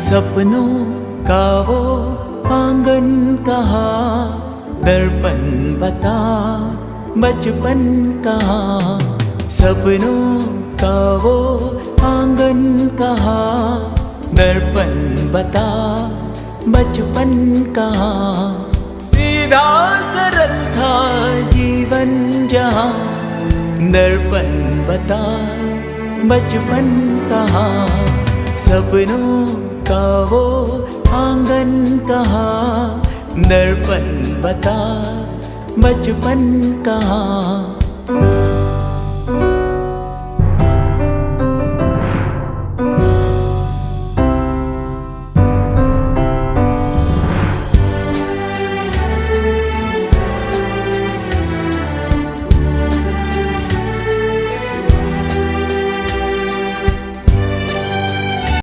सपनों का वो आंगन कहाँ, दर्पण बता बचपन कहाँ। सपनों का वो आंगन कहाँ, दर्पण बता बचपन कहाँ। सीधा सरल था जीवन जहाँ, दर्पण बता बचपन कहाँ। सपनों का वो आंगन कहाँ, दर्पण बता बचपन कहाँ।